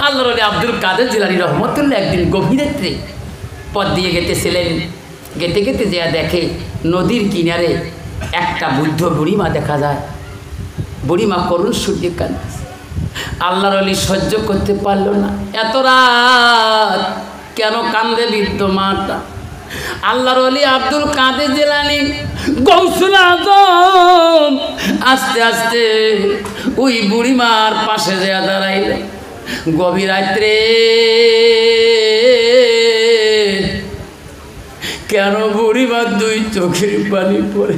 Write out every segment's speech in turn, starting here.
আল্লাহর ওলি আব্দুল কাদের জিলানী রহমতুল্লাহ একদিন গভীর রাত্রে পথ দিয়ে গেতেছিলেন। গেতে গেতে যা দেখে নদীর কিনারে একটা বৃদ্ধ বুড়িমা দেখা যায়। বুড়িমা করুণ সূর্যে কাঁদছে। আল্লাহর ওলি সহ্য করতে পারল না, এত রাত কেন কান্দে বৃদ্ধ মাটা। আল্লাহর ওলি আব্দুল কাদের জিলানী গৌসুল আজম আস্তে আস্তে ওই বুড়িমার পাশে যা দাঁড়াইলে। গভীর রাত্রে কেন বুড়িমার দুই চোখের পানি পড়ে।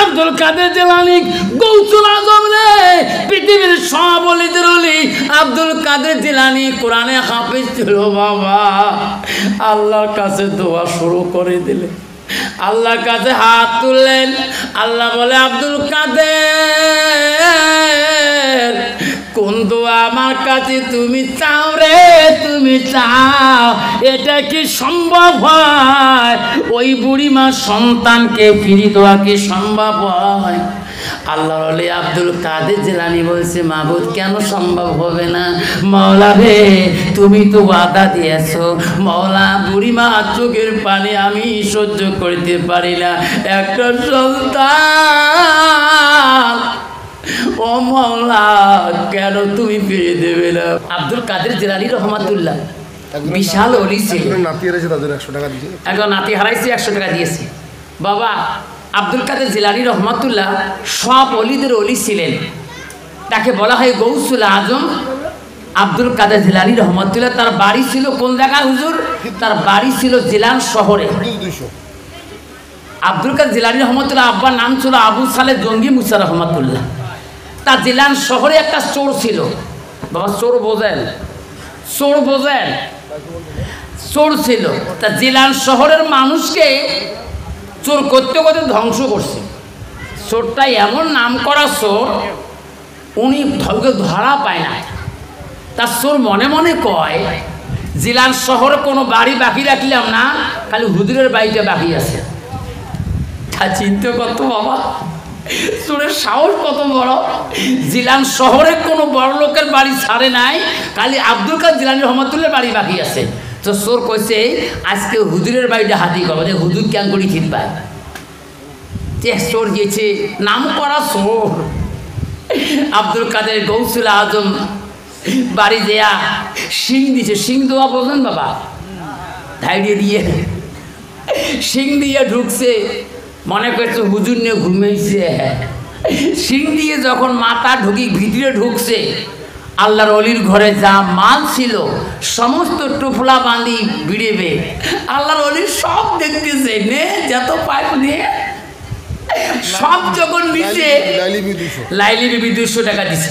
আব্দুল কাদের জিলানী গৌসুল আজম রে, পৃথিবীর সব ওলিদের ওলি আব্দুল কাদের জিলানী কোরআনে হাফেজ ছিল বাবা। আল্লাহর কাছে দোয়া শুরু করে দিলে, আল্লাহর কাছে হাত তুললেন। আল্লাহ বলে আব্দুল কাদের কোন দোয়া আমার কাছে তুমি চাও রে, তুমি চাও, এটা কি সম্ভব হয়? ওই বুড়িমার সন্তানকে ফিরি দেওয়া কি সম্ভব হয়? আল্লাহর ওলি আব্দুল কাদের জিলানী বলছে মাবুদ কেন সম্ভব হবে না? মাওলা রে তুমি তো ওয়াদা দিয়েছো, মাওলা বুড়িমা চোখের পানি আমি সহ্য করতে পারি না, একটা সন্তান, ও মাওলা কেন তুমি ফিরে দেবে না? আব্দুল কাদের জিলানী রহমাতুল্লাহ বিশাল ওলি ছিল। একজন নাতি হারাইছে, 100 টাকা দিয়েছে। বাবা আব্দুল কাদের জিলানী রহমাতুল্লাহ সব অলিদের অলি ছিলেন। তাকে বলা হয় গৌসুল আজম আব্দুল কাদের জিলানী রহমাতুল্লাহ। তার বাড়ি ছিল কোন জায়গায় হুজুর? তার বাড়ি ছিল জিলান শহরে। আব্দুল কাদের জিলানী রহমাতুল্লাহ আব্বার নাম ছিল আবু সালে জঙ্গি মুসা রহমাতুল্লাহ। তার জিলান শহরে একটা চোর ছিল। বাবা চোর বোঝেন? চোর বোঝেন? চোর ছিল। তা জিলান শহরের মানুষকে চোর করতে করতে ধ্বংস করছে। চোরটা এমন নাম করা চোর, উনি ধরা পায় না। তার চোর মনে মনে কয় জিলান শহরে কোনো বাড়ি বাকি রাখলাম না, খালি হুজুরের বাড়িটা বাকি আছে। তা চিন্তা করতো বাবা, চোরের সাহস কত বড়। জিলান শহরে কোনো বড় লোকের বাড়ি ছাড়ে নাই, খালি আব্দুল কাদের জিলানী রহমাতুল্লাহর বাড়ি বাকি আছে। তো চোর কইছে আজকে হুজুরের বাড়িটা হাতি করবে, হুজুর কেন করি ঠিক পায়। চোর গিয়েছে, নাম করা চোর। আব্দুল কাদের গৌসুল আজম বাড়ি দেয়া শিং দিছে। শিং দেওয়া বোঝেন বাবা? ধাইড়ে দিয়ে শিং দিয়ে ঢুকছে, মনে করছে হুজুর নিয়ে ঘুমিয়েছে। শিং দিয়ে যখন মাথা ঢুকি ভিতরে ঢুকছে, আল্লাহর অলির ঘরে যা মাল ছিল সমস্ত টুফলা বাঁধি বিড়েবে। আল্লাহর অলির সব দেখতেছে, নে যত পাইপ নিয়ে সব যখন নিচে। লাইলি বিবি 200 টাকা দিচ্ছে।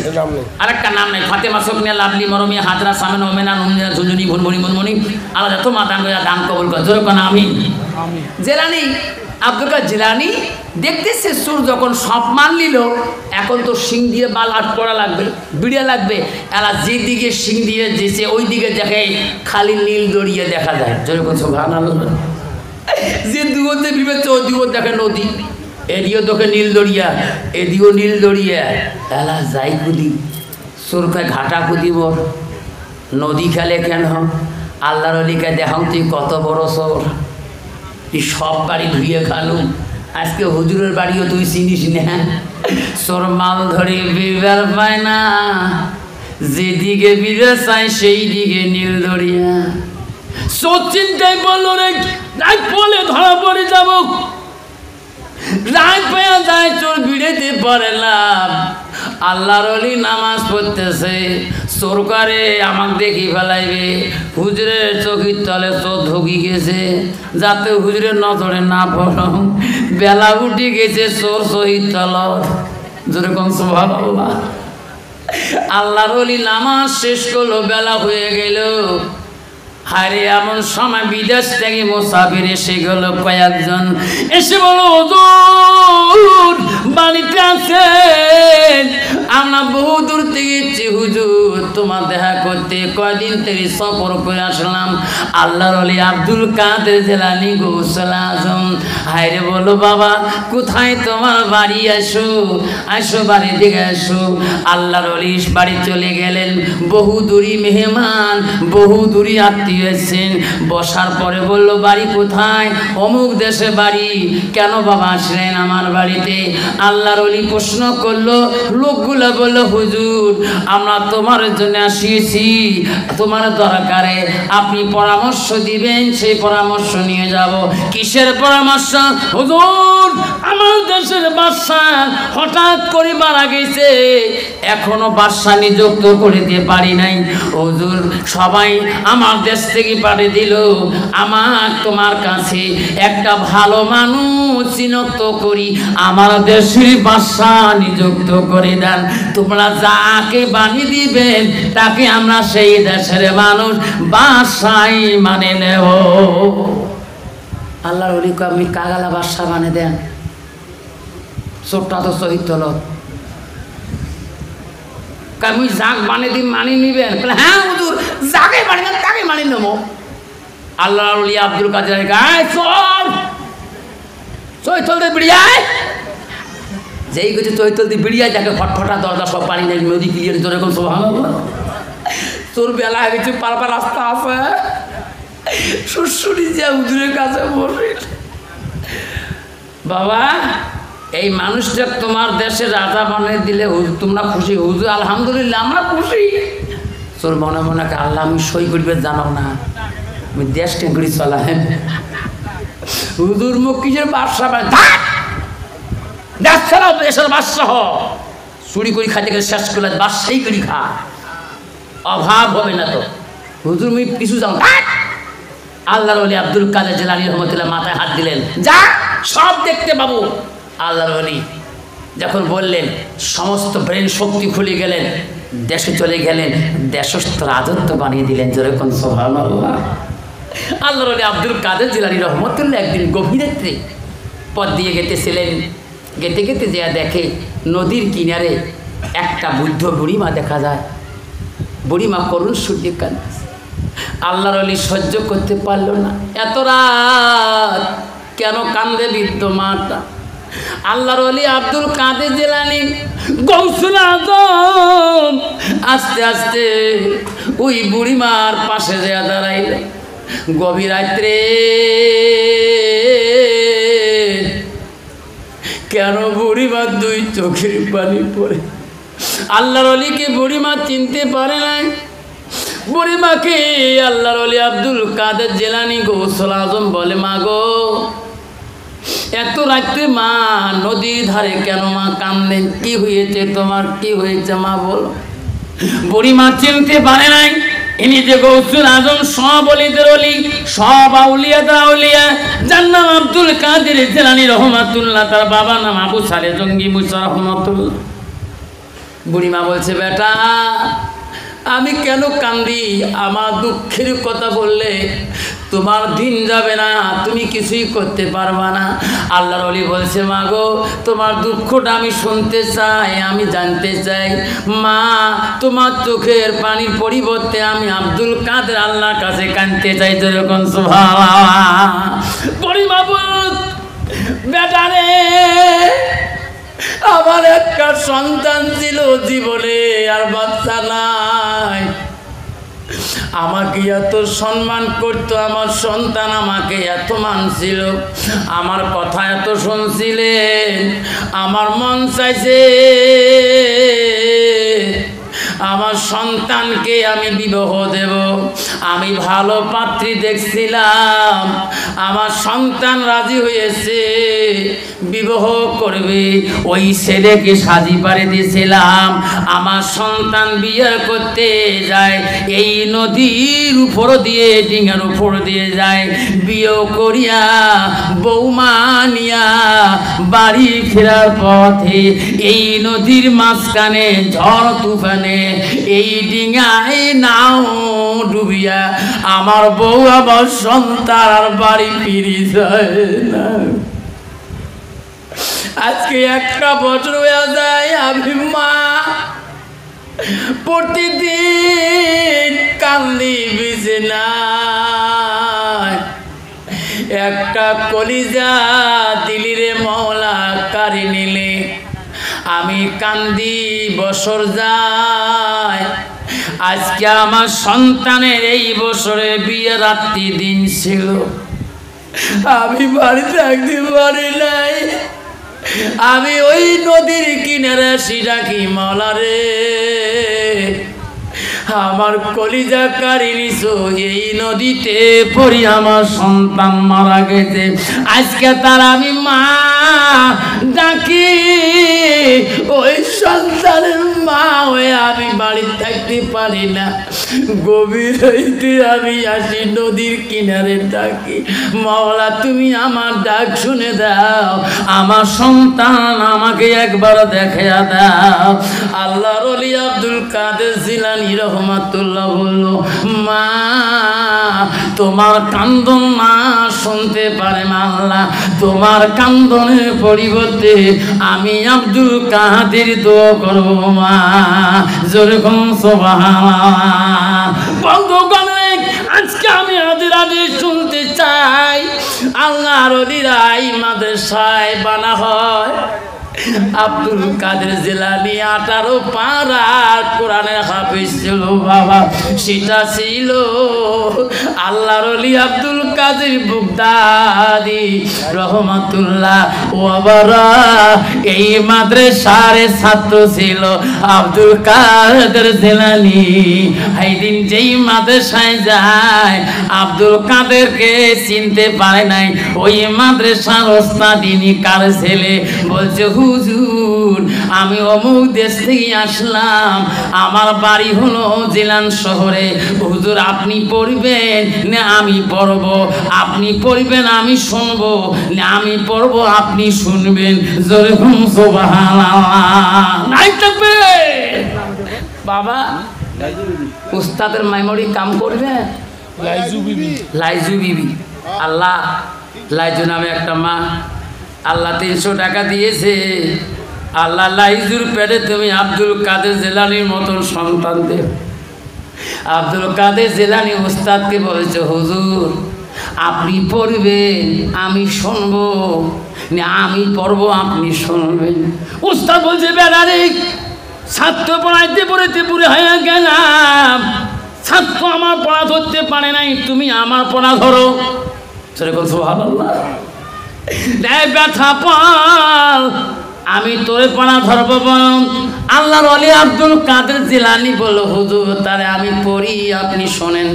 আরেকটা নাম নাই, ফাতেমা সুকনিয়া লাভলি মরমিয়া হাজরা সামেন ওমেনা নুমনিয়া ঝুনঝুনি ভুনভুনি মুনমুনি আলাদা তো মা দান করে দান কবুল করে জোরে কোন আমি। জিলানী আব্দুল কাদের জিলানী দেখতেছে চোর যখন সব মান নিল, এখন তো শিং দিয়ে বাল আট করা লাগবে, বিড়ে লাগবে। এরা যেদিকে শিং দিয়ে যেছে ওই দিকে দেখে খালি নীল দড়িয়ে দেখা যায়। যেরকম সুবহানাল্লাহ। যে দুয়োতে বিবেচে ওই দুয়ো দেখে নদী, এদিও দেখে নীল দড়িয়া, এদিও নীল দড়িয়া। এলা যাই কুদি চোরকে ঘাটা কুদিব, নদী খেলে কেন? আল্লাহর অলিকে দেখাও তুই কত বড় চোর, তুই সব বাড়ি ধুয়ে খালু, আজকে হুজুরের বাড়িও তুই চিনিস না। চোর মাল ধরে বিবার পায় না, যেদিকে বিবে চাই সেই দিকে নীল দড়িয়া। চোর চিন্তায় বললো রে রাত বলে ধরা পড়ে যাব, রাত পেয়ে যায় চোর বিড়েতে পারে না। আল্লাহর ওলি নামাজ পড়তেছে, চোর করে আমাকে দেখি ফেলাইবে। হুজুরের চোখের তলে চোর ঢুকি গেছে, যাতে হুজুরের নজরে না পড়। বেলা উঠে গেছে, চোর চোখের তল। যেরকম সুবহানাল্লাহ। আল্লাহর ওলি নামাজ শেষ করলো, বেলা হয়ে গেল। আরে এমন সময় বিদেশ থেকে মুসাফির এসে গেল কয়েকজন, এসে বলো হুজুর বাড়িতে আছেন? আমরা বহু দূর থেকে এসেছি হুজুর তোমার দেখা করতে, কয়দিন থেকে সফর করে আসলাম। আল্লাহর ওলি আব্দুল কাদের জিলানী গৌসুল আজম। হায়রে বলো বাবা কোথায় তোমার বাড়ি? আসো আসো বাড়ি দিকে আসো। আল্লাহর ওলি বাড়ি চলে গেলেন। বহু দূরী মেহমান, বহু দূরী আত্মীয় এসেছেন। বসার পরে বলল বাড়ি কোথায়? অমুক দেশে বাড়ি। কেন বাবা আসলেন আমার বাড়িতে? আল্লাহর ওলি প্রশ্ন করলো। লোকগুলো বলল হুজুর আমরা তোমার জন্য আসিয়েছি, তোমার দরকারে আপনি পরামর্শ দিবেন, সেই পরামর্শ নিয়ে যাব। কিসের পরামর্শ? হুজুর আমার দেশের বাদশা হঠাৎ করে মারা গেছে, এখনো বাদশা নিযুক্ত করে দিতে পারি নাই। হুজুর সবাই আমার দেশ থেকে পাঠিয়ে দিল, আমার তোমার কাছে একটা ভালো মানুষ চিহ্নিত করি আমার দেশের বাদশা নিযুক্ত করে দেন। তোমরা যাকে বানিয়ে দিবেন তাকে আমরা সেই দেশের মানুষ বাদশাই মানে নেব। আল্লাহর ওলিকে আপনি কাগালা বাদশা বানিয়ে দেন, ছোট্টা তো শহীদ তল আমি যাক বানিয়ে দিন মানিয়ে নিবেন? হ্যাঁ হুজুর যাকে বানিয়ে দেন তাকে মানিয়ে নেবো। আল্লাহর ওলি আব্দুল কাদের চৈতলদের বিড়িয়ায় যেই গেছে চৈতলদের বিড়িয়ায় যাকে ফটফটা দরজা সব পানি নেই, নদী ক্লিয়ার তোর এরকম সব তোর বেলা হয়ে গেছে, পারবার রাস্তা আছে সুরসুরি যে হুজুরের কাছে বসে বাবা এই মানুষটা তোমার দেশে রাজা বানিয়ে দিলে তোমরা খুশি? হুজুর আলহামদুলিল্লাহ আমরা খুশি। তোর মনে মনে আল্লাহ আমি সই করবে জানাও না, আমি দেশ টেঙ্গুড়ি চলাই। হুজুর মুখ কিসের বাদশা দেশ ছাড়াও দেশের বাদশাহ চুরি করে খাইতে গেলে শেষ করলে বাদশাই করি খা, অভাব হবে না তো। হুজুর মুই কিছু যাও। আল্লাহর ওলি আব্দুল কাদের জিলানী রহমতুল্লাহ মাথায় হাত দিলেন, যা সব দেখতে পাবো। আল্লাহর ওলি যখন বললেন সমস্ত ব্রেন শক্তি খুলে গেলেন, দেশে চলে গেলেন, দেশস্থ রাজত্ব বানিয়ে দিলেন। যেরকম সুবহানাল্লাহ। আল্লাহর ওলি আব্দুল কাদের জিলানী রহমতুল্লাহ একদিন গভীর রাত্রে পথ দিয়ে গেতেছিলেন, গেতে গেতে যে দেখে নদীর কিনারে একটা বুদ্ধ বুড়িমা দেখা যায়। বুড়িমা করুণ সূর্যে কাঁদছে। আল্লাহর ওলি সহ্য করতে পারল না, এত রাত কেন কান্দে বৃদ্ধ মাটা। আল্লাহর ওলি আব্দুল কাদের জিলানী গৌসুল আজম আস্তে আস্তে ওই বুড়িমার পাশে যা দাঁড়াইল। গভীর রাত্রে কেন বুড়িমার দুই চোখের পানি পড়ে। আল্লাহর ওলিকে বুড়িমা চিনতে পারে নাই। বুড়িমাকে আল্লাহর ওলি আব্দুল কাদের জিলানী গৌসুল আজম বলে, মা গো এত রাত্রে মা নদীর ধারে কেন মা কান্দেন? কি হয়েছে তোমার, কি হয়েছে মা বলো। বুড়িমা চিনতে পারে নাই ইনি যে গৌসুল আজম, সব ওলিদের ওলি, সব আউলিয়াদের আউলিয়া, যার নাম আব্দুল কাদের জিলানী রহমাতুল্লাহ, তার বাবার নাম আবু সালে জঙ্গি মুসা রহমাতুল্লাহ। বুড়িমা বলছে, বেটা আমি কেন কান্দি? আমার দুঃখের কথা বললে তোমার দিন যাবে না, তুমি কিছুই করতে পারবা না। আল্লাহর ওলি বলছে, মা গো তোমার দুঃখটা আমি শুনতে চাই, আমি জানতে চাই। মা তোমার চোখের পানির পরিবর্তে আমি আব্দুল কাদের আল্লাহর কাছে কাঁদতে চাই। যেরকম সুবহানাল্লাহ। বুড়িমা বল, বেটা রে আমার একটা সন্তান ছিল জীবনে, আর বাচ্চা নাই। আমাকে এত সম্মান করতো, আমার সন্তান আমাকে এত মানছিল, আমার কথা এত শুনছিলেন। আমার মন চাইছে আমার সন্তানকে আমি বিবাহ দেব। আমি ভালো পাত্রী দেখছিলাম, আমার সন্তান রাজি হয়েছে, বিবাহ করবে। ওই ছেলেকে সাজি পাড়ে দিয়েছিলাম। আমার সন্তান বিয়ে করতে যায় এই নদীর উপর দিয়ে, ডিঙার উপর দিয়ে যায়। বিয়ে করিয়া বৌমা নিয়া বাড়ি ফেরার পথে এই নদীর মাঝখানে ঝড় তুফানে এই ডিঙায় নাও ডুবিয়া আমার বউ আমার সন্তান আর বাড়ি ফিরে যায় না। আজকে একটা বছর হয়ে যায় আমি মা প্রতিদিন কান্দি বিছানায়, একটা কলিজা দিলি রে মওলা কারি নিলে। আমি কান্দি বছর যায়, আজকে আমার সন্তানের এই বছরে বিয়ে রাত্রি দিন ছিল, আমি বাড়ি থাকতে পারি নাই। আমি ওই নদীর কিনারে সিরাকি মাওলা রে, আমার কলিজা কারি নিছো, এই নদীতে পড়ি আমার সন্তান মারা গেছে। আজকে তার আমি মা ডাকি, ওই সন্তানের মা হয়ে আমি বাড়ি থাকতে পারি না। গভীর হইতে আমি আসি নদীর কিনারে ডাকি, মাওলা তুমি আমার ডাক শুনে দাও, আমার সন্তান আমাকে একবার দেখাইয়া দাও। আল্লাহর ওলি আব্দুল কাদের জিলানী রহমাতুল্লাহ বলল, মা তোমার কান্দন মা শুনতে পারে না আল্লাহ, তোমার কান্দনের পরিবর্তে আমি আব্দুল কাদের দোয়া করব মা। যেরকম সুবহানাল্লাহ। বন্ধুগণ, আজকে আমি আদিরাদি শুনতে চাই, আল্লাহর ওলিরা এই মাদ্রাসায় বানা হয়। আব্দুল কাদের জিলানী 18 পারার কোরআনের হাফেজ ছিল বাবা, সেটা ছিল আল্লাহর ওলি আব্দুল কাদের বুগদাদি রহমাতুল্লাহ ওয়াবারা। এই মাদ্রাসার ছাত্র ছিল আব্দুল কাদের জিলানী। এই দিন যেই মাদ্রাসায় যায় আব্দুল কাদেরকে চিনতে পারে নাই, ওই মাদ্রাসার ওস্তাদিনী কার ছেলে বলছে, হুজুর আমি অমুক দেশ থেকে আসলাম, আমার বাড়ি হলো জিলান শহরে, হুজুর আপনি পড়বেন না আমি পড়ব, আপনি পড়বেন আমি শুনবো না আমি পড়ব আপনি শুনবেন। যেরকম সুবহানাল্লাহ। নাই থাকবে বাবা, উস্তাদের মেমোরি কাম করবে। লাইজু বিবি, আল্লাহ লাইজু নামে একটা মা, আল্লাহ 300 টাকা দিয়েছে। আল্লাহ লাইজুর পেটে তুমি আব্দুল কাদের জিলানীর মতন সন্তান দে। আব্দুল কাদের জিলানী উস্তাদকে বলছে, হুজুর আপনি পড়বেন আমি শুনবো না আমি পড়বো আপনি শুনবেন। উস্তাদ বলছে, বেড়ারে ছাত্র পড়াইতে পড়াইতে পুরে হয়ে গেলাম, ছাত্র আমার পড়া ধরতে পারে নাই, তুমি আমার পড়া ধরো। সেরকম সুবহানাল্লাহ। ব্যথা পাল আমি তোরে পড়া ধরবো বলুন। আল্লাহর ওলি আব্দুল কাদের জিলানী বলল, হুজুর তারে আমি পড়ি আপনি শোনেন।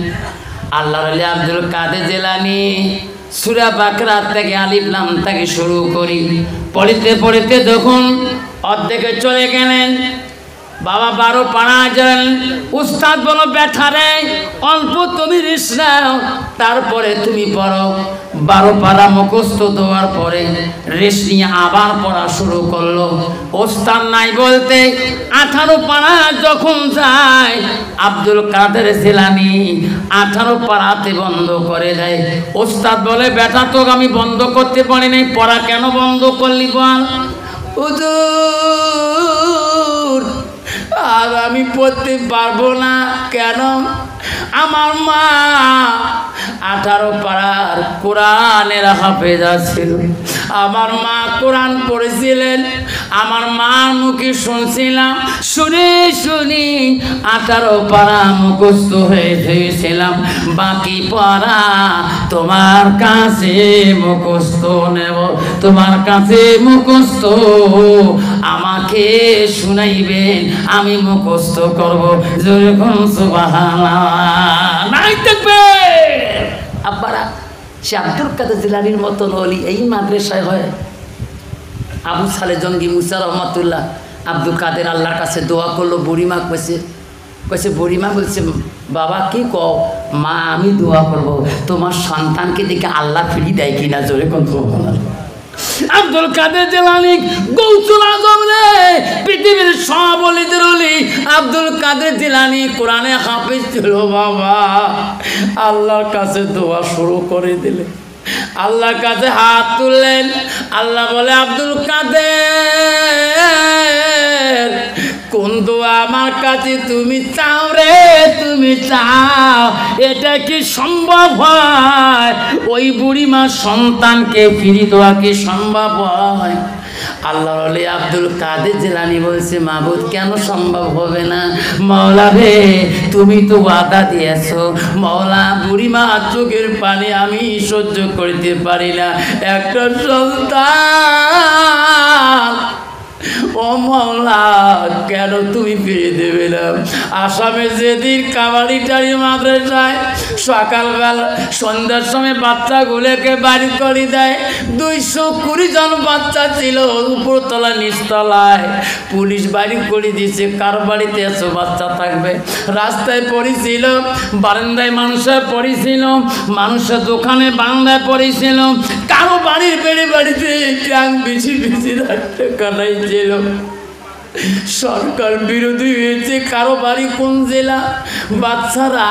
আল্লাহর ওলি আব্দুল কাদের জিলানী সূরা বাকরা থেকে আলিফ লাম থেকে শুরু করি, পড়িতে পড়িতে যখন অর্ধেকে চলে গেলেন, বাবা 12 পারা যান। উস্তাদ বলো, ব্যথা রে অল্প তুমি রেস্ট নাও, তারপরে তুমি পড়ো। 12 পারা মুখস্থ দেওয়ার পরে রেস্ট নিয়ে আবার পড়া শুরু করলো। ওস্তাদ নাই বলতে 18 পারা যখন যায় আব্দুল কাদের জিলানী 18 পারাতে বন্ধ করে দেয়। ওস্তাদ বলে, ব্যথা তো আমি বন্ধ করতে পারি নাই, পড়া কেন বন্ধ করলি বল। হুজুর আর আমি পড়তে পারবো না। কেন? আমার মা 18 পারার কোরআনের হাফেজা ছিল, আমার মা কোরআন পড়েছিলেন, আমার মার মুখে শুনছিলাম, শুনে শুনি 18 পারা মুখস্থ হয়ে গিয়েছিলাম। বাকি পারা তোমার কাছে মুখস্থ নেব, তোমার কাছে মুখস্থ আমাকে শুনাইবেন, আমি মুখস্থ করব। যেরকম সুবহানাল্লাহ। নাই থাকবে আব্বারা, সে আব্দুল কাদের জিলানীর মতন ওলি এই মাদ্রাসায় হয়। আবু সালে জঙ্গি মুসা রহমাতুল্লাহ আব্দুল কাদের আল্লাহর কাছে দোয়া করলো। বুড়িমা কইছে বুড়িমা বলছে, বাবা কি কও? মা আমি দোয়া করব তোমার সন্তানকে দেখে আল্লাহ ফিরি দেয় কিনা। জোরে কোন সুবহানাল্লাহ। আব্দুল কাদের জিলানী গৌসুল আজম রে, পৃথিবীর সব ওলিদের ওলি। আব্দুল কাদের জিলানী কোরআনে হাফেজ ছিল বাবা। আল্লাহর কাছে দোয়া শুরু করে দিলেন, আল্লাহর কাছে হাত তুললেন। আল্লাহ বলে, আব্দুল কাদের কোন দোয়া আমার কাছে তুমি চাও রে, তুমি চাও? এটা কি সম্ভব হয়? ওই বুড়িমার সন্তানকে ফিরি দেওয়া কি সম্ভব হয়? আল্লাহ বলে, আব্দুল কাদের জিলানী বলছে, মাবুদ কেন সম্ভব হবে না? মওলা রে, তুমি তো ওয়াদা দিয়েছো। মওলা, বুড়িমা চোখের পানি আমি সহ্য করতে পারি না, একটা সন্তান। ও মওলা, কেন তুমি ফিরে দেবে না? আসামে যেদিন কাবাডিটারি মাদ্রাসায় সকালবেলা সন্ধ্যার সময় বাচ্চাগুলোকে বাড়ি করে দেয়, 220 জন বাচ্চা ছিল উপরতলা নিচতলায়। পুলিশ বাড়ি করে দিয়েছে, কার বাড়িতে এসো বাচ্চা থাকবে? রাস্তায় পড়েছিল, বারান্দায় মানুষের পড়েছিল, মানুষের দোকানে বারান্দায় পড়েছিল, কারো বাড়ির বেড়ে বাড়িতে ট্যাং বেশি বেশি রাখতে কাটাই ছিল। সরকার বিরোধী হয়েছে, কারো বাড়ি কোন জেলা? বাচ্চারা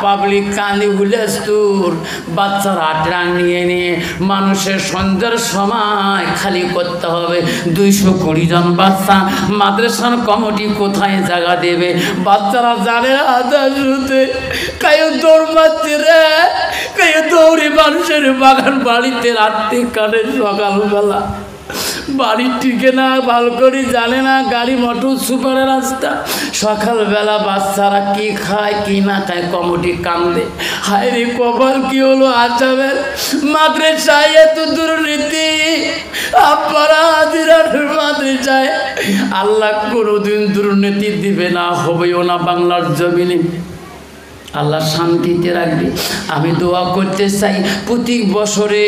পাবলিক কান্দি হুলেস্তুর, বাচ্চারা ট্রাং নিয়ে নিয়ে মানুষের সন্ধ্যার সময় খালি করতে হবে। 220 জন বাচ্চা, মাদ্রাসার কমিটি কোথায় জায়গা দেবে? বাচ্চারা জানে আদালতে কায়ো দৌড় মারছে রে, কায়ো দৌড়ে মানুষের বাগান বাড়িতে রাত্রি কাটে, সকালবেলা বাড়ির ঠিকানা ভালো করে জানে না, গাড়ি মোটর সুপারের রাস্তা। সকালবেলা বাচ্চারা কি খায় কি না খায়, কমিটি কান্দে। হায় রে কপাল কি হলো আসামের মাদ্রাসায় এত দুর্নীতি। আপনারা হাজিরার মাদ্রাসায় আল্লাহ কোনোদিন দুর্নীতি দিবে না, হবেও না বাংলার জমিনে। আল্লাহ শান্তিতে রাখবে। আমি দোয়া করতে চাই, প্রতি বছরে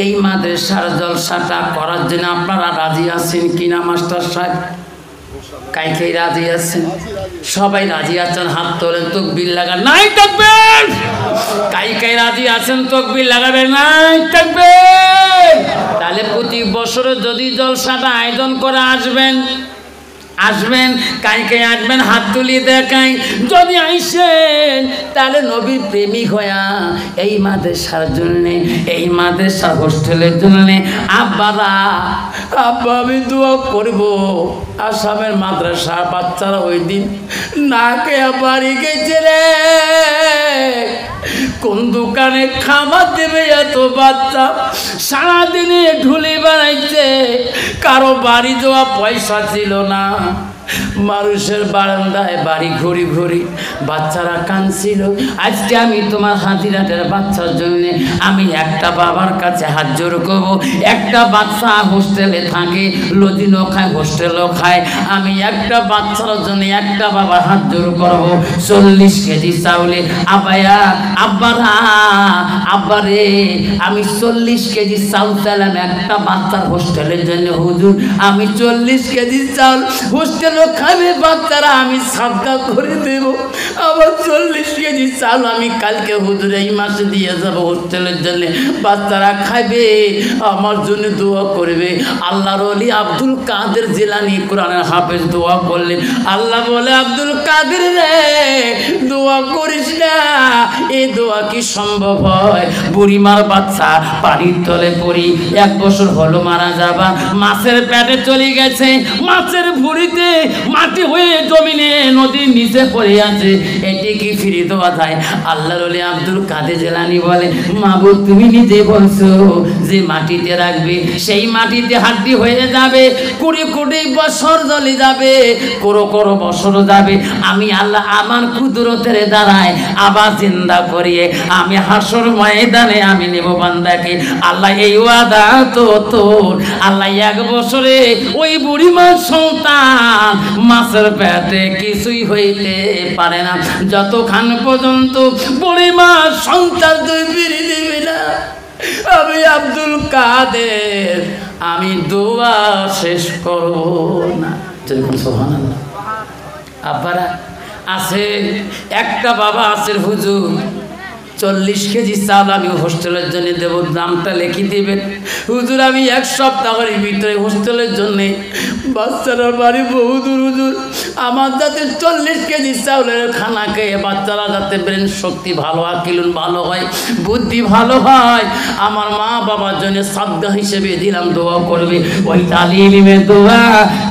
এই মাদ্রাসার জলসাটা করার জন্য আপনারা রাজি আছেন কিনা? মাস্টার সাহেব কাই কাই রাজি আছেন? সবাই রাজি আছেন? হাত তোলেন, তাকবীর লাগান। নাই তাকবীর! কাই কাই রাজি আছেন? তাকবীর লাগাবেন। নাই তাকবীর! তাহলে প্রতি বছরে যদি জলসাটা আয়োজন করে আসবেন, আসবেন। কাই কাই আসবেন? হাত তুলিয়ে দেখাই। যদি আইসেন তাহলে নবীর প্রেমিক হয়া এই মাদ্রাসার জন্যে, এই মাদ্রাসার হোস্টেলের জন্যে আব্বারা, আব্বা আমি দোয়া করব। আসামের মাদ্রাসার বাচ্চারা ওই দিন না খেয়ে বাড়ি গেছে রে। কোন দোকানে খাবার দেবে এত বাচ্চা? সারাদিনে ঢুলে বেড়াইছে, কারো বাড়ি যাওয়া পয়সা ছিল না। মানুষের বারান্দায় বাড়ি ঘুরি ঘুরি বাচ্চারা কাঁদছিল। আজকে আমি তোমার হাজিরাটের বাচ্চার জন্য আমি একটা বাবার কাছে হাত জোর করবো। একটা বাচ্চা হোস্টেলে থাকে, লজিনও খায়, হোস্টেলও খায়। আমি একটা বাচ্চার জন্য একটা বাবার হাত জোর করবো। 40 কেজি চাউলে আবায়া আব্বারা, আব্বারে আমি 40 কেজি চাউল চাইলাম একটা বাচ্চার হোস্টেলের জন্য। হুজুর আমি 40 কেজি চাউল হোস্টেল খাবে বাচ্চারা, আমি সাদকা করে দেব। আবার 40 কেজি চাল আমি কালকে হুজুর এই মাসে দিয়ে যাবো হোস্টেলের জন্য, বাচ্চারা খাবে, আমার জন্য দোয়া করবে। আল্লাহর ওলি আব্দুল কাদের জিলানী কোরআনের হাফেজ দোয়া করলেন। আল্লাহ বলে, আব্দুল কাদের রে দোয়া করিস না, এই দোয়া কি সম্ভব হয়? বুড়িমার বাচ্চা পানির তলে পড়ি 1 বছর হলো মারা যাবা, মাছের পেটে চলে গেছে, মাছের ভুঁড়িতে মাটি হয়ে জমিনে নদীর নিচে পড়ে আছে, এটি কি ফিরে দেওয়া যায়? আল্লাহর ওলি আব্দুল কাদের জিলানী বলে, মাবুদ তুমি নিজে বলছো যে মাটিতে রাখবে, সেই মাটিতে হাড্ডি হয়ে যাবে, 20 বছর জ্বলে যাবে, করো বছর যাবে। আমি আল্লাহ আমার কুদরতের দ্বারায় আবার জিন্দা করিয়ে আমি হাসর ময়দানে আমি নেব বান্দাকে। আল্লাহ এই ওয়াদা তো তোর। আল্লাহ 1 বছরে ওই বুড়িমার সন্তান মাছের পেটে কিছুই হইতে পারে না, যতক্ষণ পর্যন্ত বুড়িমার সন্তান তুই ফিরে দিবি না। আমি আব্দুল কাদের আমি দোয়া শেষ করব না। সুবহানাল্লাহ। আব্বারা আছে, একটা বাবা আছে হুজুর, 40 কেজি চাল আমি হোস্টেলের জন্য দেব, দামটা লিখে দিবেন। হুজুর আমি 1 সপ্তাহের ভিতরে হোস্টেলের জন্য, বাচ্চারা বাড়ি বহুদূর হুজুর, আমার যাতে 40 কেজি চাউলের খানা খেয়ে বাচ্চারা যাতে ব্রেন শক্তি ভালো হয়, কিলুন ভালো হয়, বুদ্ধি ভালো হয়, আমার মা বাবার জন্য সাদগা হিসেবে দিলাম, দোয়া করবে। ওই তালিমের দোয়া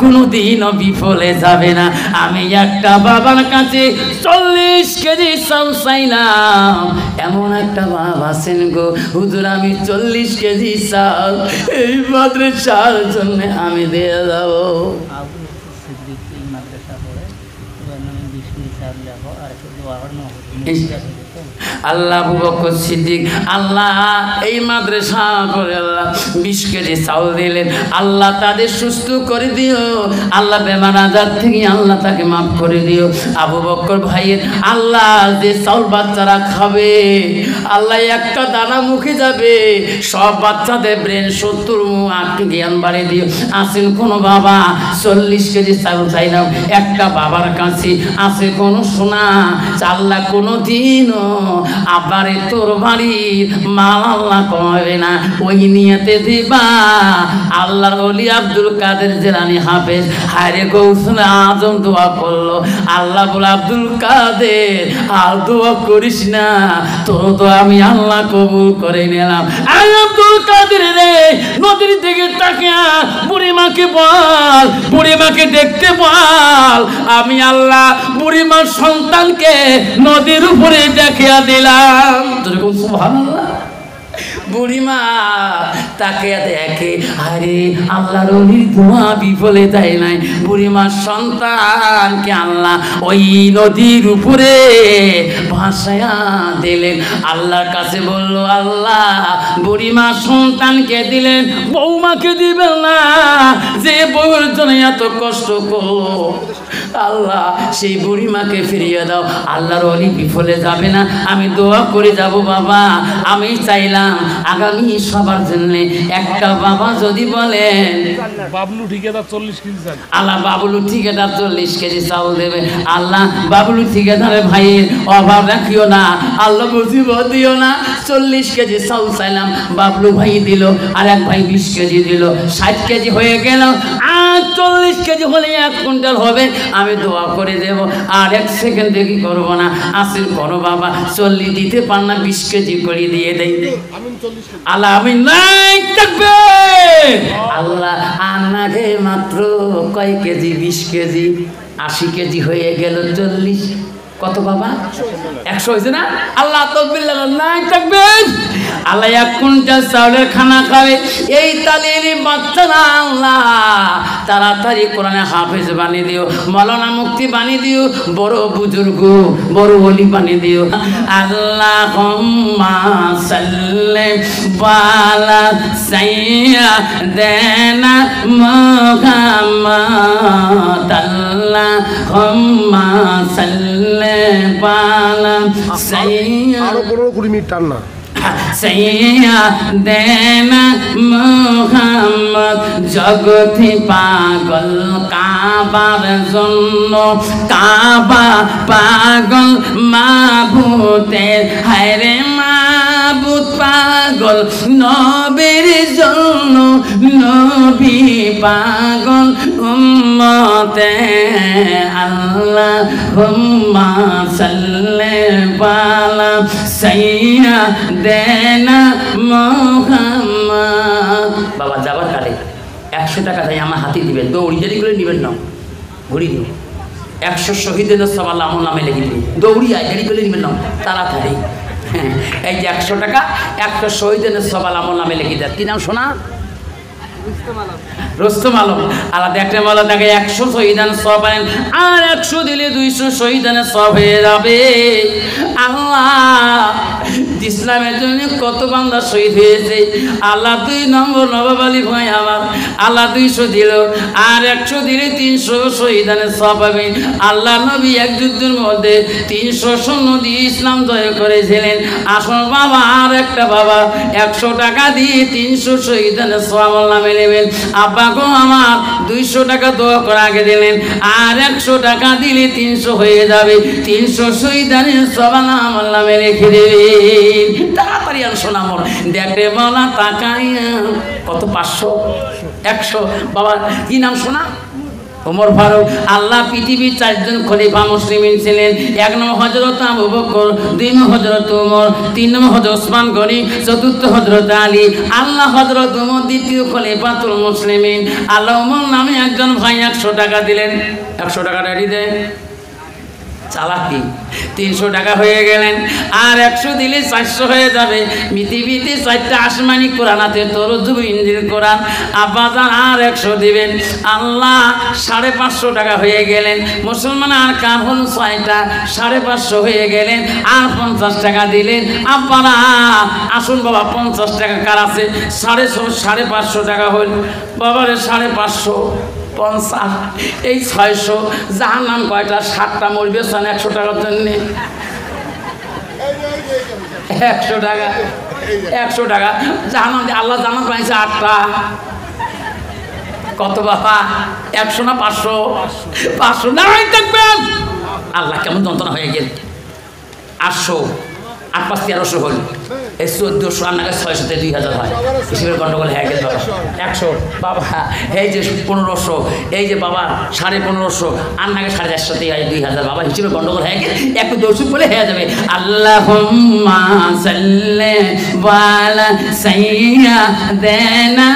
কোনোদিনও বিফলে যাবে না। আমি একটা বাবার কাছে 40 কেজি চাউল চাইলাম, এমন একটা বাবা আছেন গো হুজুর, আমি 40 কেজি চাল এই মাদ্রাসার জন্য আমি দিয়ে যাব। আল্লাহ আবু বকর সিদ্দিক আল্লাহ এই মাদ্রাসা করে আল্লাহ 20 কেজি চাউল দিলেন। আল্লাহ তাদের সুস্থ করে দিও, আল্লাহ বেমার আজার থেকে আল্লাহ তাকে মাফ করে দিও। আবু বকর ভাইয়ের আল্লাহ যে চাউল বাচ্চারা খাবে, আল্লাহ একটা দানা মুখে যাবে, সব বাচ্চাদের ব্রেন 70 জ্ঞান বাড়িয়ে দিও। আসেন কোনো বাবা 40 কেজি চাউল চাইলাম, একটা বাবার কাছে আছে কোনো সোনা, আল্লাহ কোনো দিনও আবার তোর বাড়ির মাল আল্লাহ কমাবে না, ওই নিয়তে দিবা। আল্লাহর ওলি আব্দুল কাদের জিলানী হাফেজ হায়রে গৌসুল আজম দোয়া করলো, আল্লাহ বলে আব্দুল কাদের আর দোয়া করিস না, তোর তো আমি আল্লাহ কবুল করে নিলাম। আব্দুল কাদের রে নদীর দিকে তাকিয়া বুড়িমাকে বল, বুড়িমাকে দেখতে বল, আমি আল্লাহ বুড়িমার সন্তানকে নদীর উপরে দেখিয়া দিলাম। সুবহানাল্লাহ। বুড়িমা তাকে দেখে, আরে আল্লাহর ওলির দোয়া বিফলে যায় নাই, বুড়িমার সন্তানকে আল্লাহ ওই নদীর উপরে ভাসায়া দিলেন। আল্লাহর কাছে বলল, আল্লাহ বুড়িমার সন্তানকে দিলেন, বৌমাকে দিবেন না, যে বউর জন্য এত কষ্ট করলো, আল্লাহ সেই বুড়িমাকে ফিরিয়ে দাও। আল্লাহর ওলি বিফলে যাবে না, আমি দোয়া করে যাব বাবা। আমি চাইলাম আগামী সবার জন্য একটা বাবা যদি বলেন বাবলু ঠিকাদার 40 কেজি চাল, আল্লাহ বাবলু ঠিকাদার 40 কেজি চাউল দেবে। আল্লাহ বাবলু ঠিকাদারের ভাইয়ের অভাব রাখিও না, আল্লাহ মুসিবত দিও না। 40 কেজি চাউল চাইলাম, বাবলু ভাই দিল, আর এক ভাই 20 কেজি দিল, 60 কেজি হয়ে গেল। আর 40 কেজি হলে 1 কুইন্টাল হবে, আমি দোয়া করে দেব, আর 1 সেকেন্ড দেখি করবো না। আসেন করো বাবা, 40 দিতে পার না, 20 কেজি করে দিয়ে দেই। আল্লাহ আমি নাই থাকবে, আল্লাহ আনাগে মাত্র কয় কেজি, 20 কেজি, 80 কেজি হয়ে গেল। 40 কত বাবা? 100 হয়েছে না? আল্লাহ তকবীর লাগান, নাই থাকবেন। আল্লাহ 1 কুইন্টাল চাউলের খানা খাবে এই তালির বাচ্চারা, আল্লাহ তাড়াতাড়ি কোরআনে হাফেজ বানিয়ে দিও, মাওলানা মুফতি বানিয়ে দিও, বড় বুজুর্গ বড় ওলি বানিয়ে দিও। আল্লাহুম্মা সাল্লি আলা সাইয়্যিদিনা মুহাম্মাদ, আল্লাহুম্মা সাল্লি আলা সাইয়্যিদিনা, আরো 15-20 মিনিট টান না, সাইয়্যিদিনা মুহাম্মদ। জগতে পাগল কাবার জন্য, কাবা পাগল মাবুতের, হায়রে মাবুত পাগল নবীর জন্য, নবী পাগল উম্মতে। আল্লাহুম্মা সাল্লি আলা সাইয়্যিদিনা মুহাম্মদ। বাবা যাবার কালে 100 টাকা দেয় আমার হাতে দিবেন, দৌড়ি যদি করে নেবেন না, ঘুরি দিন 100 শহীদের সব আল্লাহ আমার নামে লিখে দিন, দৌড়ি আয় দেরি করে নেবেন না, তাড়াতাড়ি। হ্যাঁ এই যে 100 টাকা 100 শহীদের সব আল্লাহ আমার নামে লিখে দেয়। কি নাম শোনা? রুস্তম আলম। আলাদা একটা মালা দেখে 100 শহীদান সব আনেন, আর 100 দিলে 200 শহীদানের সব হয়ে যাবে। আল্লাহ ইসলামের জন্য কত বান্দা শহীদ হয়েছে। আল্লাহ 2 নম্বর নবাব আলী ভাই আমার আল্লাহ 200 দিল, আর 100 দিলে 300 শহীদানের সওয়াব পাবেন। আল্লাহ নবী এক যুদ্ধের মধ্যে 300 সৈন্য দিয়ে ইসলাম জয় করেছিলেন। আসল বাবা আর একটা বাবা 100 টাকা দিয়ে 300 শহীদানের সওয়াব নামে নেবেন। আব্বা গো আমার 200 টাকা দোয়া করে আগে দিলেন, আর 100 টাকা দিলে 300 হয়ে যাবে। 300 শহীদানের সওয়াব নামে রেখে দেবেন। তাড়াতাড়ি আর সোনামর দেখে বলা তাকাইয়া কত 500 100 বাবা কি নাম শোনা? ওমর ফারুক। আল্লাহ পৃথিবীর 4 জন খলিফা মুসলিমিন ছিলেন। 1 নম্বর হযরত আবু বকর, 2 নম্বর হযরত ওমর, 3 নম্বর হযরত ওসমান গনি, 4র্থ হযরত আলী। আল্লাহ হযরত ওমর দ্বিতীয় খলিফাতুল মুসলিমিন। আল্লাহ ওমর নামে একজন ভাই 100 টাকা দিলেন। 100 টাকা রেডি দেন, চালাকি 300 টাকা হয়ে গেলেন, আর 100 দিলে 400 হয়ে যাবে। পৃথিবীতে 4টা আসমানি কোরআন আছে, তোর জুবুর ইনজিল কোরআন। আব্বাজান আর 100 দিবেন। আল্লাহ 550 টাকা হয়ে গেলেন। মুসলমান আর কার হল 6টা, 550 হয়ে গেলেন, আর 50 টাকা দিলেন। আব্বারা আসুন বাবা 50 টাকা কার আছে? 550 টাকা হল বাবারে 550 50 এই 600 জাহান্নাম কয়টা? 7টা মরবে 100 টাকার জন্য। 100 টাকা 100 টাকা জাহান্নাম আল্লাহ জান্নাত বানাইছে 8টা। কত বাবা? 100 না 500? 500 না দেখবেন। আল্লাহ কেমন যন্ত্রণা হয়ে গেল। 800 8 5 1300 হল, এই 1400 আর নাকি 600 তে 2000 হয়। হিসেবের গন্ডগোল হয়ে গেল বাবা। 100 বাবা এই যে 1500, এই যে বাবা 1550 আর নাকি 450 তে 2000 বাবা। হিসেবের গন্ডগোল হয়ে গেল। একটু দর্শক বলে হয়ে যাবে। আল্লাহুম্মা সাল্লি ওয়ালা সাইয়্যিদিনা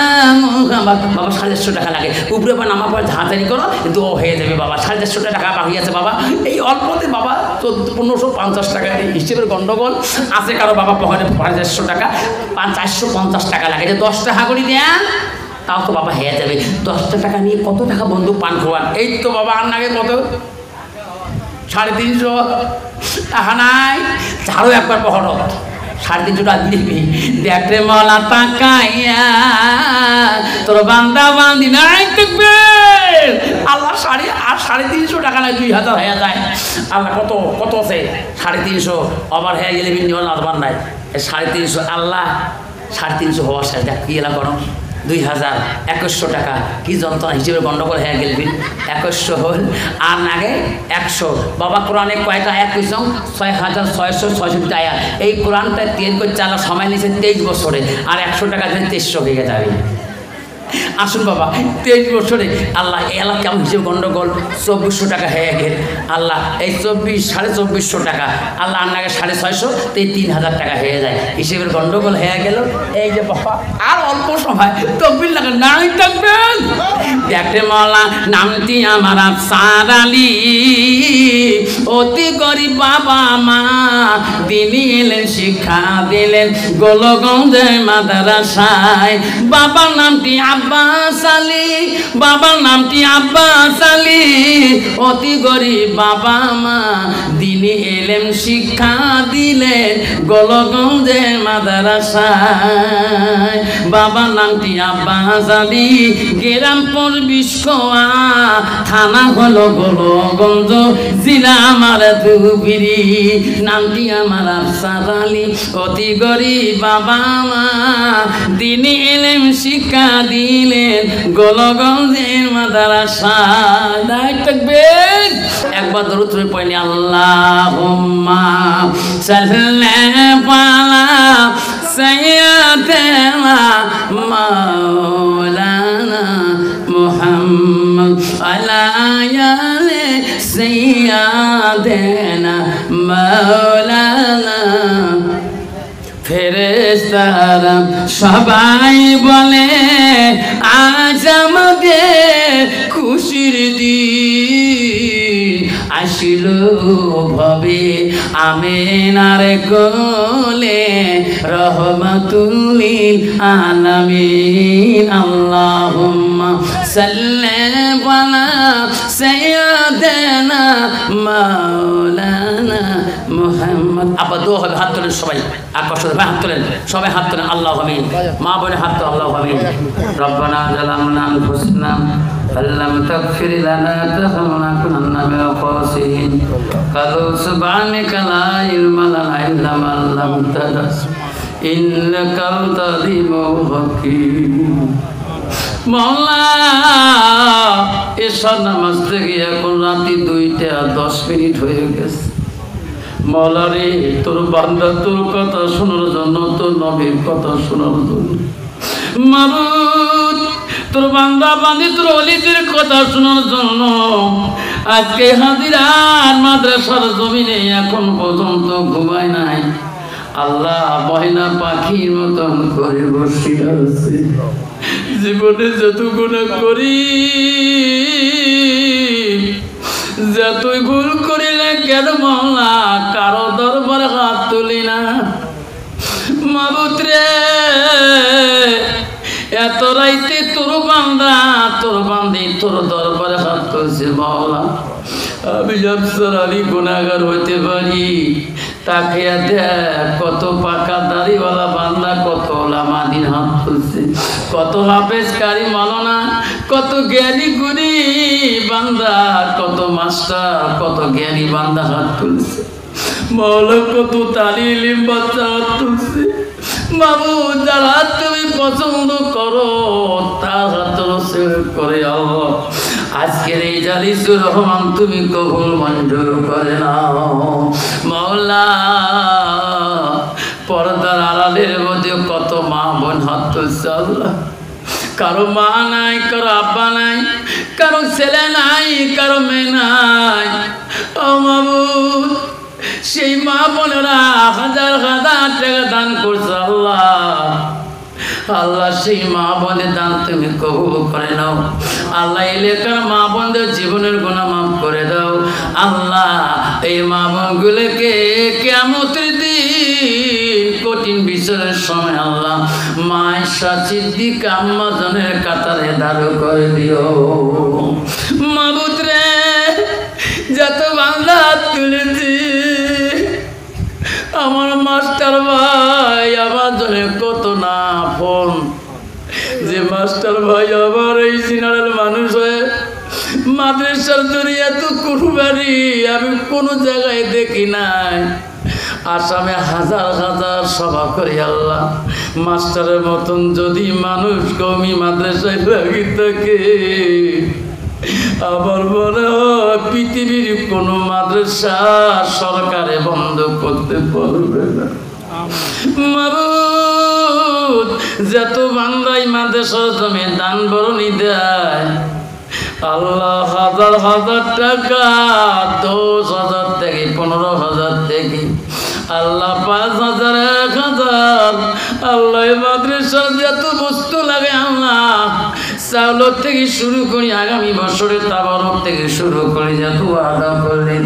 মুহাম্মদ। বাবা 450 টাকা লাগে। উপরে পা নামা পর ধাঁধারি করো, দোয়া হয়ে যাবে বাবা। 450 টাকা বাকি আছে বাবা। এই অল্পতে বাবা 1550 টাকা হিসেবের গন্ডগোল আছে কারো বাবা পকেটে 500 টাকা 450 টাকা লাগে। যে 10 টাকা করে দেন তাও তো বাবা হয়ে যাবে। 10 টাকা নিয়ে কত টাকা বন্ধু পান খাওয়ান? এই তো বাবা আর নাগে কত 350 টাকা নাই, ছাড়ো একবার পহরত 350 টাকা দিবি। দেখতে মলা তাকাইয়া তোর বান্দা বান্দি নাই দেখবে। আল্লাহ 350 টাকা নাই 2000 হয়ে যায়। আল্লাহ কত কত আছে? 350 আবার হয়ে গেলে বিনিয়োগ আবার নাই 350। আল্লাহ 350 হওয়ার সাথে দেখ কি এলা করো 2000 2100 টাকা। কি যন্ত্রণা হিসেবে গন্ডগোল হয়ে গেলবি। 2100 হল আর নাগে 100 বাবা। কোরআনে কয়টা আয়াত কইছ? 6666 আয়াত। এই কোরআনটা তৈরি করতে আল্লাহ সময় নিয়েছে 23 বছরে, আর 100 টাকা দিয়ে 2300 হয়ে যাবে। আসুন বাবা 23 বছরে আল্লাহ এলা কেমন হিসেবে গন্ডগোল 2400 টাকা হয়ে গেল। আল্লাহ এই 2400 টাকা আল্লাহ আর নাগে 650 তে 3000 টাকা হয়ে যায়। হিসেবের গন্ডগোল হয়ে গেল। এই যে বাবা আর অল্প সময় তকবির লাগা নাই থাকবেন। দেখতে মাওলা নামটি আমার আফসার আলী, অতি গরিব বাবা মা দিনী এলেন শিক্ষা দিলেন গোলগঞ্জের মাদ্রাসায়। বাবার নামটি আব্বাস আলী, বাবার নামটি আব্বাস আলী, অতি গরিব বাবা মা দিনী এলেম শিক্ষা দিলেন গোলগঞ্জের মাদ্রাসায়। বাবার নামটি আব্বাস আলী, গ্রাম বিস্কোয়া, থানা হলো গোলগঞ্জ, জেলা আমার ধুবড়ি। নামটি আমার আফসার আলী, অতি গরিব বাবা মা দিনী এলেম শিক্ষা দিলেন গোলগঞ্জের মাদ্রাসায়। থাকবেন একবার দরুদ পড়ি আল্লাহুম্মা সাল্লি আলা সাইয়্যিদিনা মাওলানা মুহাম্মদ আলা আলি সাইয়্যিদিনা মাওলানা। ফেরেশতারা সবাই বলে আজ আমাদের খুশির দিন, আসিল ভবে আমিনার কোলে রহমাতুল লিল আলামিন। আল্লাহুম্মা সাল্লি আলা সাইয়্যিদিনা মাওলানা মুহাম্মদ মুহাম্মদ আব্বা দোয়া হবে হাত তোলেন সবাই আর কষ্ট হবে হাত তোলেন সবাই হাত তোলেন আল্লাহু আমিন মা বলে হাত তো আল্লাহু আমিন রব্বানা জালামনা আনফুসানা আল্লাম তাগফির লানা তারহামনা কুননা মিনাল খাসিরিন কালু সুবহানাকা লা ইলমা লানা ইল্লা মা আল্লামতানা ইন্নাকা আনতাল আলিমুল হাকীম মওলা এশার নামাজ থেকে এখন রাতে 2:10 হয়ে গেছে মওলা রে তোর বান্দা তোর কথা শোনার জন্য তোর নবীর কথা শোনার জন্য মাবুদ তোর বান্দা বান্দি তোর ওলিদের কথা শোনার জন্য আজকে হাজিরার মাদ্রাসার জমিনে এখন পর্যন্ত ঘুমায় নাই আল্লাহ ময়না পাখির মতন করে বসে আছে জীবনে যত গুনাহ করি যতই ভুল করিলে কেন মওলা কারো দরবারে হাত তুলি না মাবুদ রে এত রাইতে তোর বান্দা তোর বান্দি তোর দরবারে হাত তুলছে মওলা আমি আফসার আলী গুনাহগার হইতে পারি তাকে দেখ কত পাকা দাড়িওয়ালা বান্দা কত ওলামাদিন হাত তুলছে কত হাফেজ কারি মাওলানা কত জ্ঞানী গুণী বান্দা কত মাস্টার কত জ্ঞানী বান্দা হাত তুলছে মওলা কত তালিম বাচ্চা হাত তুলছে বাবু যারা তুমি পছন্দ করো তার হাত করে আল্লাহ আজকের এই জালিসুর রহমান তুমি কবুল মঞ্জুর করে নাও মাওলা পর্দার আড়ালের মধ্যে কত মা বোন হাত তুলছে আল্লাহ কারো মা নাই কারো আব্বা নাই কারো ছেলে নাই কারো মেয়ে নাই ও মাবুদ সেই মা বোনেরা হাজার হাজার টাকা দান করছে আল্লাহ আল্লাহ সেই মা বোনের দান তুমি কবুল করে নাও আল্লাহ এলাকার মা বোনদের জীবনের গুনাহ মাফ করে দাও আল্লাহ এই মা বোনগুলোকে কিয়ামতের দিন কঠিন বিচারের সময় আল্লাহ মায়েশা সিদ্দিকা আম্মা জানের কাতারে দাঁড় করে দিও মাবুদ রে যত বান্দা তুলেছি আমার মাস্টার ভাই আমার জন্য কত না ফোন যে মাস্টার ভাই আমার এই সিনারের মানুষ হয়ে মাদ্রাসার জন্য এত কুরবানি আমি কোনো জায়গায় দেখি নাই আসামে হাজার হাজার সভা করি আল্লাহ মাস্টারের মতন যদি মানুষ কমি মাদ্রাসায় লাগি থাকে আবার মনে হয় পৃথিবীর কোনো মাদ্রাসা সরকারে বন্ধ করতে পারবে না মাবুদ যত বান্দাই মাদ্রাসার জমি দান বরণী দেয় আল্লাহ হাজার হাজার টাকা 10,000 থেকে 15,000 থেকে আল্লাহ 5,000 1,000 আল্লাহ মাদ্রাসার যত বস্তু লাগে আল্লাহ চাউল থেকে শুরু করি আগামী বছরের তাবারক থেকে শুরু করে যত ওয়াদা করলেন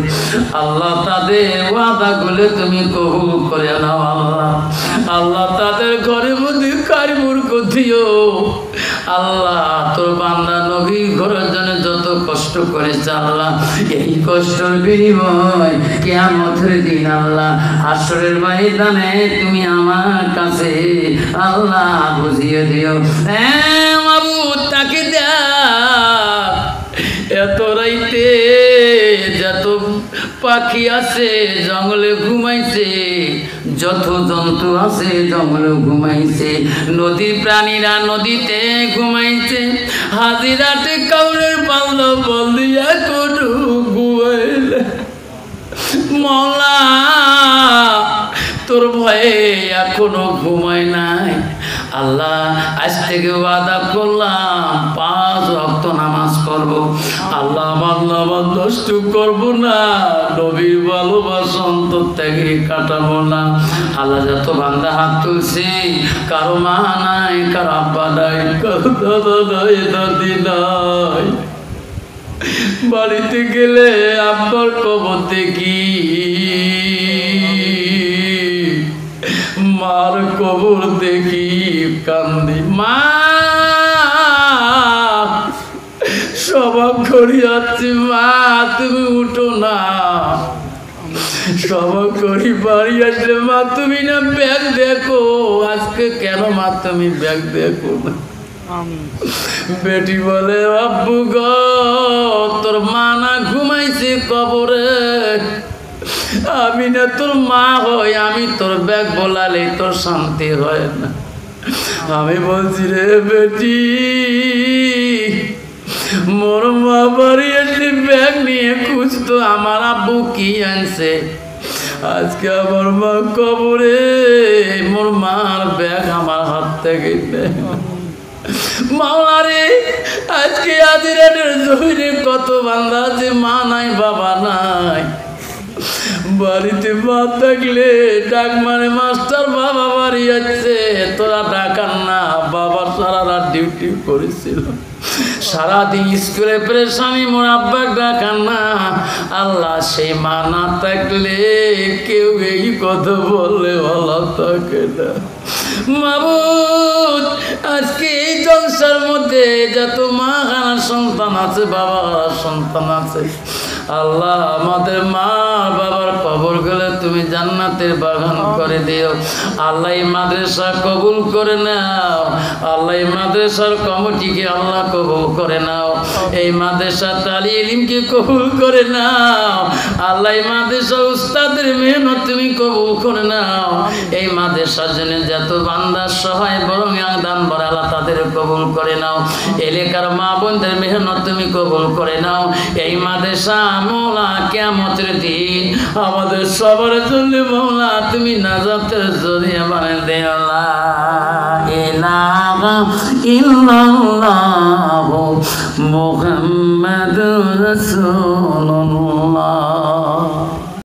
আল্লাহ তাদের ওয়াদাগুলো তুমি কবুল করে নাও আল্লাহ আল্লাহ তাদের ঘরের মধ্যে কারিমুর দিও আল্লাহ তোর বান্দা নবী ঘরের জন্য যত কষ্ট করেছে আল্লাহ এই কষ্টের বিনিময় কিয়ামতের দিন আল্লাহ হাসরের ময়দানে তুমি আমার কাছে আল্লাহ বুঝিয়ে দিও মাবুদ তাকে দেখ এত রাইতে যত পাখি আছে জঙ্গলে ঘুমাইছে যত জন্তু আছে জঙ্গলে ঘুমাইছে নদীর প্রাণীরা নদীতে ঘুমাইছে হাজিরাতে কাউরের পাল্লা বল দিয়া কোনো ঘুমাইলে মওলা তোর ভয়ে এখনো ঘুমায় নাই আল্লাহ আজ থেকে ওয়াদা করলাম 5 ওয়াক্ত নামাজ পড়বো আল্লাহ আমার নামাজ নষ্ট করবো না নবীর ভালোবাসা অন্তর থেকে কাটাবো না আল্লাহ যত বান্দা হাত তুলছে কারো মা নাই কারো আব্বা নাই কারো দাদা নাই দাদি নাই বাড়িতে গেলে আব্বার কবর দেখি মার কবর দেখি কান্দি মা স্বভাব করিয়াছি মা তুমি উঠো না সভা করি বাড়ি আসলে মা তুমি না ব্যাগ দেখো, আজকে কেন মা তুমি ব্যাগ দেখো না? বেটি বলে আব্বু গো তোর মা না ঘুমাইছে কবরে, আমি না তোর মা হই, আমি তোর ব্যাগ বলালে তোর শান্তি হয় না। আমি বলছি রে বেটি মোর মা বাড়ি এসে ব্যাগ নিয়ে খুঁজতো আমার আব্বু কি আনছে, আজকে আমার মা কবরে, মোর মার ব্যাগ আমার হাত থেকে মাওলা রে। আজকে আদিরাটের জমিনে কত বান্দা আছে মা নাই বাবা নাই, বাড়িতে মা থাকলে ডাক মানে মাস্টার বাবা বাড়ি যাচ্ছে, তোরা ডাকার না, বাবার সারা রাত ডিউটি করেছিল, সারাদিন স্কুলে প্রেশানি, মোর আব্বা ডাকার না। আল্লাহ সেই মা না থাকলে কেউ এই কথা বললে ভালো থাকে না। মাবুদ আজকে এই জলসার মধ্যে যত মা হারা সন্তান আছে, বাবা হারা সন্তান আছে, আল্লাহ আমাদের মা বাবার কবর গেলে তুমি জান্নাতের বাগান করে দিও। আল্লাহ এই মাদ্রাসা কবুল করে নাও, আল্লাহ এই মাদ্রাসার কমিটিকে আল্লাহ কবুল করে নাও, এই মাদ্রাসা তালিম ইলমকে কবুল করে নাও, আল্লাহ এই মাদ্রাসা উস্তাদের মেহনত তুমি কবুল করে নাও। এই মাদ্রাসার জন্য যত বান্দা সহায় বরং দান বড় আল্লাহ তাদের কবুল করে নাও, এলাকার মা বোনদের মেহনত তুমি কবুল করে নাও। এই মাদ্রাসা মওলা কিয়ামতের দিন আমাদের সবার জন্য মওলা তুমি নাজাতের জরিয়া বানিয়ে দিও। লা ইলাহা ইল্লাল্লাহ মুহাম্মাদুর রাসূলুল্লাহ।